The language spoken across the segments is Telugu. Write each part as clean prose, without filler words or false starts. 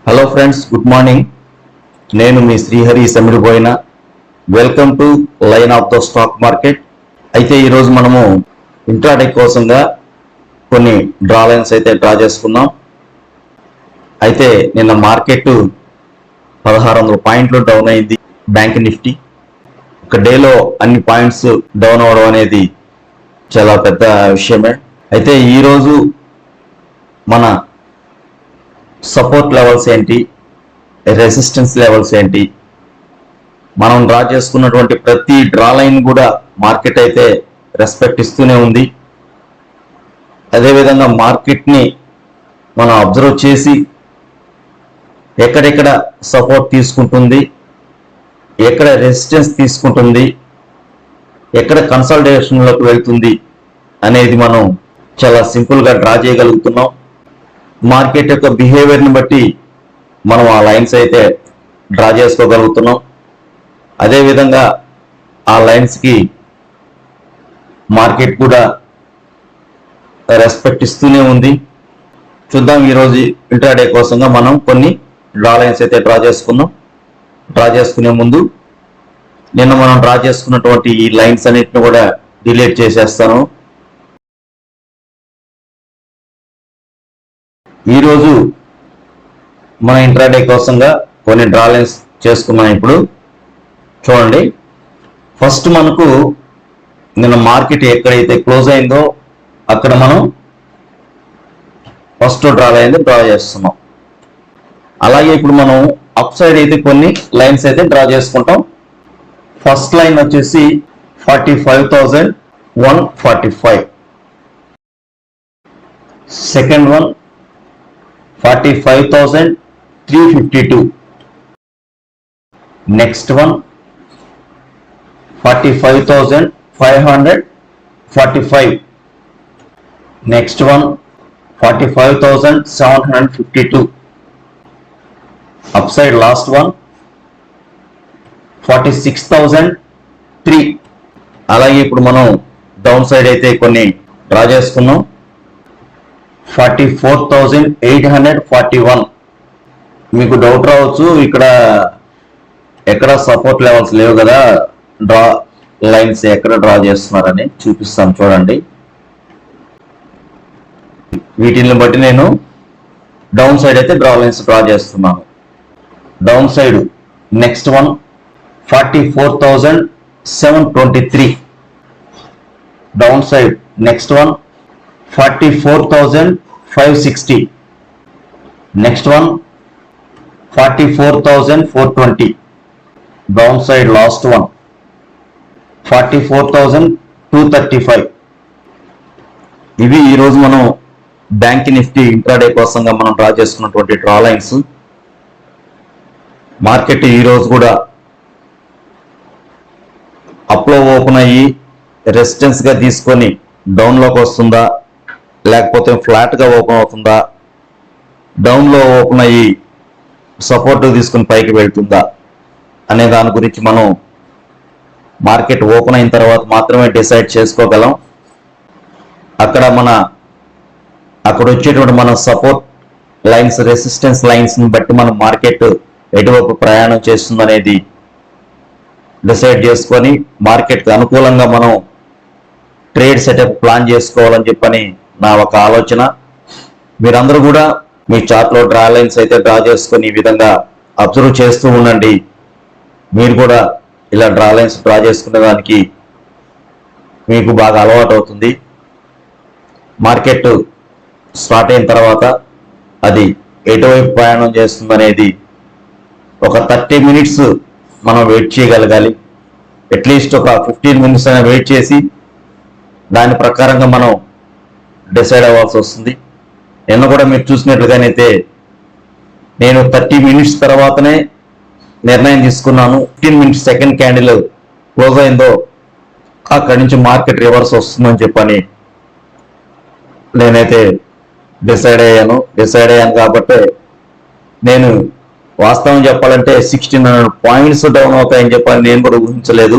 Hello friends, good morning. నేను మీ శ్రీహరి సమిడిపోయిన. Welcome to line of the stock market. అయితే ఈరోజు మనము ఇంట్రాడే కోసంగా కొన్ని డ్రా లైన్స్ అయితే డ్రా చేసుకున్నాం. అయితే నిన్న మార్కెట్ 1600 పాయింట్లు డౌన్ అయింది. బ్యాంక్ నిఫ్టీ ఒక డేలో అన్ని పాయింట్స్ డౌన్ అవడం అనేది చాలా పెద్ద విషయమే. అయితే ఈరోజు మన సపోర్ట్ లెవెల్స్ ఏంటి, రెసిస్టెన్స్ లెవెల్స్ ఏంటి, మనం డ్రా చేసుకున్నటువంటి ప్రతి డ్రా లైన్ కూడా మార్కెట్ అయితే రెస్పెక్ట్ ఇస్తూనే ఉంది. అదేవిధంగా మార్కెట్ని మనం అబ్జర్వ్ చేసి ఎక్కడెక్కడ సపోర్ట్ తీసుకుంటుంది, ఎక్కడ రెసిస్టెన్స్ తీసుకుంటుంది, ఎక్కడ కన్సల్టేషన్లోకి వెళ్తుంది అనేది మనం చాలా సింపుల్గా డ్రా చేయగలుగుతున్నాం. మార్కెట్ యొక్క బిహేవియర్ని బట్టి మనం ఆ లైన్స్ అయితే డ్రా చేసుకోగలుగుతున్నాం. అదేవిధంగా ఆ లైన్స్కి మార్కెట్ కూడా రెస్పెక్ట్ ఇస్తూనే ఉంది. చూద్దాం, ఈరోజు ఇంట్రాడే కోసంగా మనం కొన్ని డ్రా లైన్స్ అయితే డ్రా చేసుకున్నాం. డ్రా చేసుకునే ముందు నిన్న మనం డ్రా చేసుకున్నటువంటి ఈ లైన్స్ అన్నిటిని కూడా డిలీట్ చేసేస్తాను. ఈరోజు మన ఇంట్రాడే కోసంగా కొన్ని డ్రా లైన్స్ చేసుకున్నాం. ఇప్పుడు చూడండి, ఫస్ట్ మనకు నిన్న మార్కెట్ ఎక్కడైతే క్లోజ్ అయిందో అక్కడ మనం ఫస్ట్ డ్రా లైన్ డ్రా చేస్తున్నాం. అలాగే ఇప్పుడు మనం అప్ సైడ్ అయితే కొన్ని లైన్స్ అయితే డ్రా చేసుకుంటాం. ఫస్ట్ లైన్ వచ్చేసి 45,145, second one 45,352, next one 45,545, next one 45,752, up side last one 46,003. అలాగే ఇప్పుడు మనం డౌన్ సైడ్ అయితే కొన్ని డ్రా చేసుకున్నాం. 44,841. మీకు డౌట్ రావచ్చు, ఇక్కడ ఎక్కడ సపోర్ట్ లెవెల్స్ లేవు కదా, డ్రా లైన్స్ ఎక్కడ డ్రా చేస్తున్నారని చూపిస్తాను. చూడండి, వీటిని బట్టి నేను డౌన్ సైడ్ అయితే డ్రా లైన్స్ డ్రా చేస్తున్నాను. Down side next one 44,723, down side next one 44,560, next one 44,420, down side last one 44,235. ఇవి ఈరోజు మనం బ్యాంక్ నిఫ్టీ ఇంట్రాడే కోసంగా మనం డ్రా చేసుకున్నటువంటి డ్రా లైన్స్. మార్కెట్ ఈరోజు కూడా అప్లో ఓపెన్ అయ్యి రెసిస్టెన్స్గా తీసుకొని డౌన్లోకి వస్తుందా, లేకపోతే ఫ్లాట్గా ఓపెన్ అవుతుందా, డౌన్లో ఓపెన్ అయ్యి సపోర్ట్ తీసుకుని పైకి వెళ్తుందా అనే దాని గురించి మనం మార్కెట్ ఓపెన్ అయిన తర్వాత మాత్రమే డిసైడ్ చేసుకోగలం. అక్కడ వచ్చేటువంటి మన సపోర్ట్ లైన్స్, రెసిస్టెన్స్ లైన్స్ని బట్టి మనం మార్కెట్ ఎటువైపు ప్రయాణం చేస్తుందనేది డిసైడ్ చేసుకొని మార్కెట్కి అనుకూలంగా మనం ట్రేడ్ సెటప్ ప్లాన్ చేసుకోవాలని చెప్పని నా ఒక ఆలోచన. మీరందరూ కూడా మీ చార్ట్లో డ్రా లైన్స్ అయితే డ్రా చేసుకొని ఈ విధంగా అబ్జర్వ్ చేస్తూ ఉండండి. మీరు కూడా ఇలా డ్రా లైన్స్ డ్రా చేసుకునే దానికి మీకు బాగా అలవాటు అవుతుంది. మార్కెట్ స్టార్ట్ అయిన తర్వాత అది ఎటువైపు ప్రయాణం చేస్తుందనేది ఒక 30 మినిట్స్ మనం వెయిట్ చేయగలగాలి. అట్లీస్ట్ ఒక 15 మినిట్స్ అయినా వెయిట్ చేసి దాని ప్రకారంగా మనం డిసైడ్ అవ్వాల్సి వస్తుంది. నిన్న కూడా మీరు చూసినట్లుగానైతే నేను 30 మినిట్స్ తర్వాతనే నిర్ణయం తీసుకున్నాను. 15 మినిట్స్ సెకండ్ క్యాండిల్ క్లోజ్ అయిందో అక్కడి నుంచి మార్కెట్ రివర్స్ వస్తుందని చెప్పని నేనైతే డిసైడ్ అయ్యాను కాబట్టి నేను వాస్తవం చెప్పాలంటే 1600 పాయింట్స్ డౌన్ అవుతాయని చెప్పని నేను కూడా ఊహించలేదు.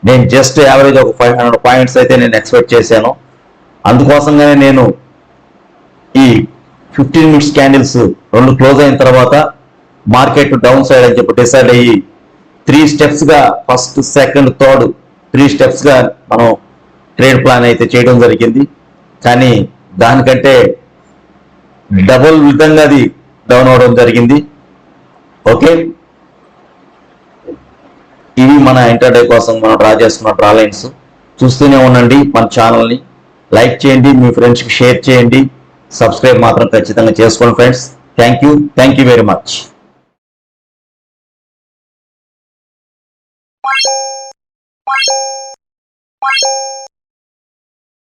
నేను జస్ట్ యావరేజ్ ఒక 500 పాయింట్స్ అయితే నేను ఎక్స్పెక్ట్ చేశాను. అందుకోసంగానే నేను ఈ 15 మినిట్స్ క్యాండిల్స్ రెండు క్లోజ్ అయిన తర్వాత మార్కెట్ డౌన్ సైడ్ అని చెప్పి డిసైడ్ అయ్యి 3 స్టెప్స్ గా ఫస్ట్ సెకండ్ థర్డ్ 3 స్టెప్స్ గా మనం ట్రేడ్ ప్లాన్ అయితే చేయడం జరిగింది. కానీ దానికంటే డబుల్ విధంగా అది డౌన్ అవడం జరిగింది. ఓకే, ఇవి మన ఇంటర్డే కోసం మనం డ్రా చేసుకున్న డ్రా లైన్స్. చూస్తూనే ఉండండి మన ఛానల్ని, లైక్ చేయండి, మీ ఫ్రెండ్స్కి షేర్ చేయండి, సబ్స్క్రైబ్ మాత్రం ఖచ్చితంగా చేసుకోండి friends. Thank you very much.